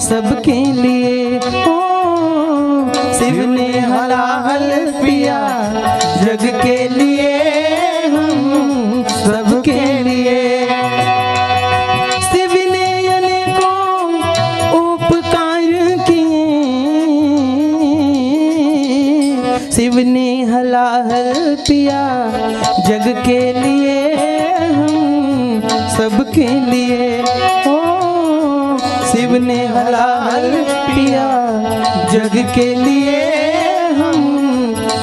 सबके लिए। ओ शिव ने हलाहल पिया जग के लिए, हम सबके लिए। शिव ने अनेकों उपकार किए, शिव ने हलाहल पिया जग के लिए, हम सबके लिए। ओ शिव ने हलाहल पिया जग के लिए, हम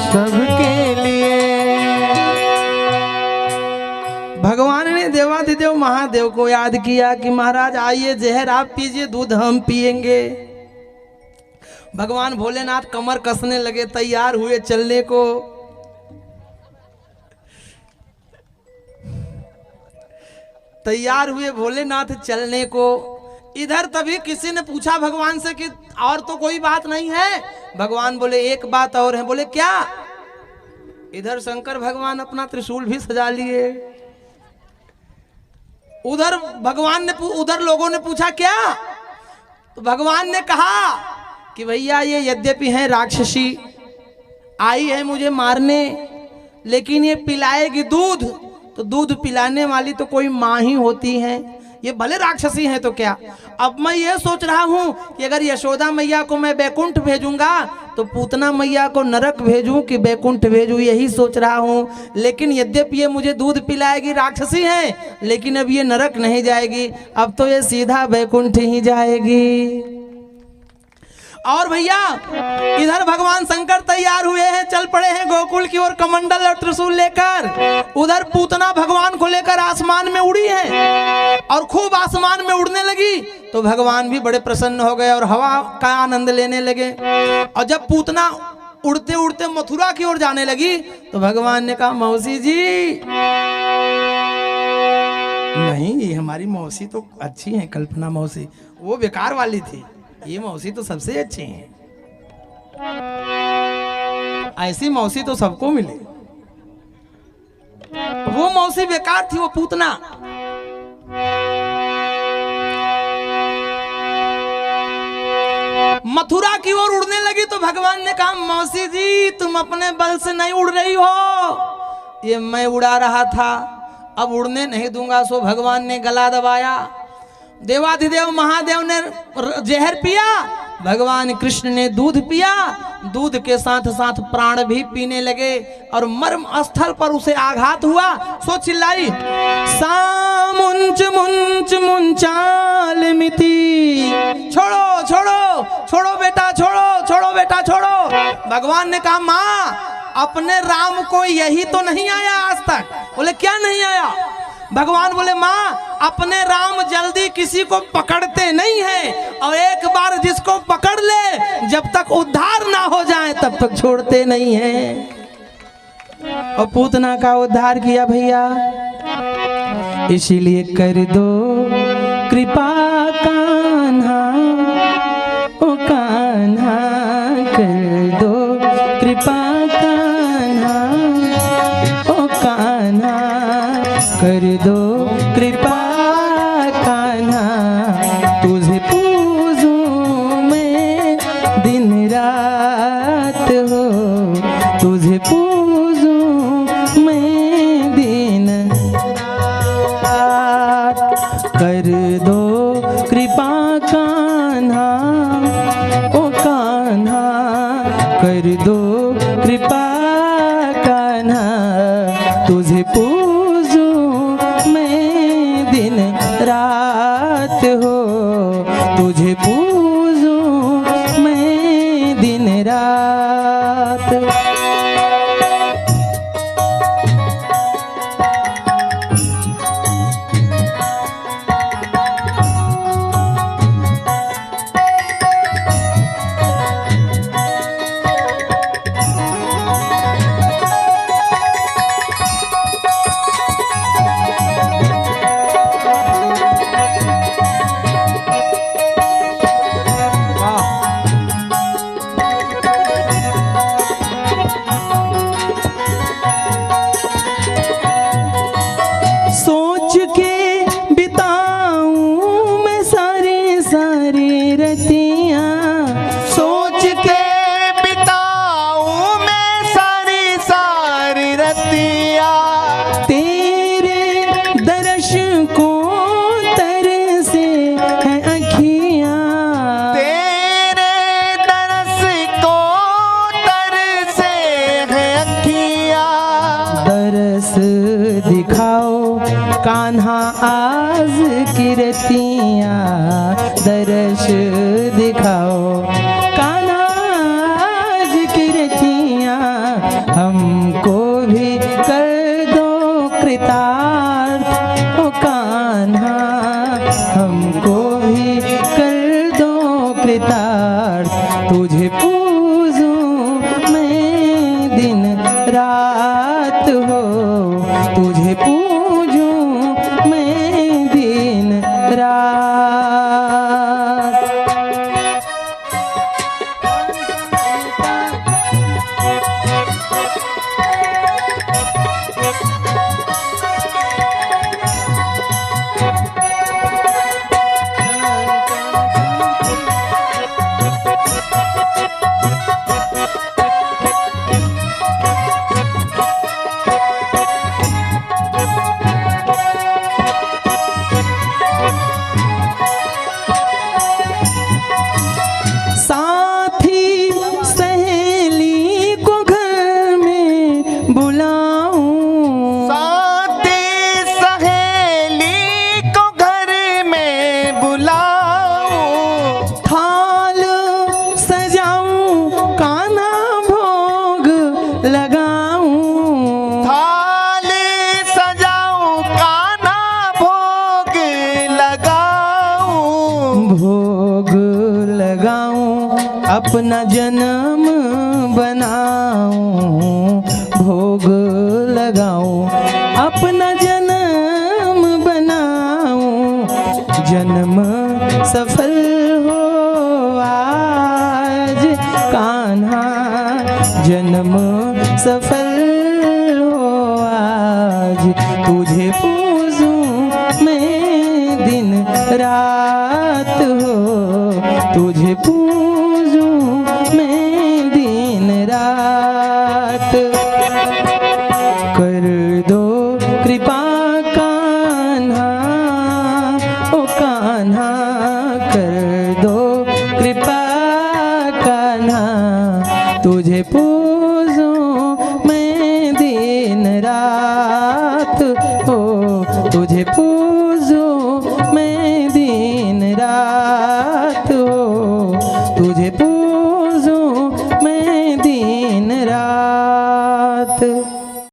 सबके लिए। भगवान ने देवाधिदेव महादेव को याद किया कि महाराज आइए, जहर आप पीजिए, दूध हम पिएंगे। भगवान भोलेनाथ कमर कसने लगे, तैयार हुए चलने को। तैयार हुए भोलेनाथ चलने को। इधर तभी किसी ने पूछा भगवान से कि और तो कोई बात नहीं है? भगवान बोले एक बात और है। बोले क्या? इधर शंकर भगवान अपना त्रिशूल भी सजा लिए। उधर भगवान ने उधर लोगों ने पूछा क्या? तो भगवान ने कहा कि भैया ये यद्यपि है राक्षसी, आई है मुझे मारने, लेकिन ये पिलाएगी दूध, तो दूध पिलाने वाली तो कोई माँ ही होती है। ये भले राक्षसी हैं तो क्या। अब मैं ये सोच रहा हूं कि अगर यशोदा मैया को मैं बैकुंठ भेजूंगा तो पूतना मैया को नरक भेजूं कि बैकुंठ भेजूं, यही सोच रहा हूं। लेकिन यद्यपि ये मुझे दूध पिलाएगी, राक्षसी है, लेकिन अब ये नरक नहीं जाएगी, अब तो ये सीधा बैकुंठ ही जाएगी। और भैया इधर भगवान शंकर तैयार हुए हैं, चल पड़े हैं गोकुल की ओर कमंडल और त्रिशूल लेकर। उधर पूतना भगवान को लेकर आसमान में उड़ी है और खूब आसमान में उड़ने लगी, तो भगवान भी बड़े प्रसन्न हो गए और हवा का आनंद लेने लगे। और जब पूतना उड़ते उड़ते मथुरा की ओर जाने लगी तो भगवान ने कहा मौसी जी, नहीं ये हमारी मौसी तो अच्छी है, कल्पना मौसी, वो बेकार वाली थी, ये मौसी तो सबसे अच्छी है। ऐसी मौसी तो सबको मिले, वो मौसी बेकार थी, वो पूतना। मथुरा की ओर उड़ने लगी तो भगवान ने कहा मौसी जी तुम अपने बल से नहीं उड़ रही हो, ये मैं उड़ा रहा था, अब उड़ने नहीं दूंगा। सो भगवान ने गला दबाया, देवाधिदेव महादेव ने जहर पिया, भगवान कृष्ण ने दूध पिया, दूध के साथ साथ प्राण भी पीने लगे और मर्म स्थल पर उसे आघात हुआ। सो चिल्लाई सामुंच मुंच मुंचाल मिति, छोड़ो छोड़ो छोड़ो बेटा, छोड़ो छोड़ो बेटा छोड़ो। भगवान ने कहा माँ अपने राम को यही तो नहीं आया आज तक। बोले क्या नहीं आया? भगवान बोले माँ अपने राम जल्दी किसी को पकड़ते नहीं है, और एक बार जिसको पकड़ ले जब तक उद्धार ना हो जाए तब तक छोड़ते नहीं है। और पूतना का उद्धार किया भैया, इसीलिए कर दो कृपा कान्हा, ओ कान्हा कर दो कृपा कान्हा, ओ कान्हा कर दो कृपा कान्हा, तुझे पूजूं मैं दिन रात हो, तुझे पूजूं मैं दिन रात। कर दो कृपा कान्हा, ओ कान्हा कर दो कृपा कान्हा, तुझे रात हो, तुझे पूजूं मैं दिन रात। रतियाँ दर्श दिखाओ, कान्हा आज की रतियाँ हमको भी कर दो कृतार्थ, ओ कान्हा हमको भी कर दो कृतार्थ। तुझे पूजूं मैं दिन रात हो, तुझे पूजूं मैं दिन रात। साथी सहेली को घर में बुलाऊं, साथी सहेली को घर में बुलाऊं, थाल सजाऊं कान्हा भोग लगाऊं, थाल सजाऊं कान्हा भोग लगाऊं, भोग लगाऊं अपना जन्म बनाऊं, भोग लगाऊं अपना जन्म बनाऊं, जन्म सफल हो आज कान्हा, जन्म सफल हो आज। तुझे पूजूं मैं दिन रात हो, तुझे पूजूं मैं दिन रात। कर दो कृपा कान्हा, ओ कान्हा कर दो कृपा कान्हा, तुझे पूजूं मैं दिन रात हो, तुझे पूजूं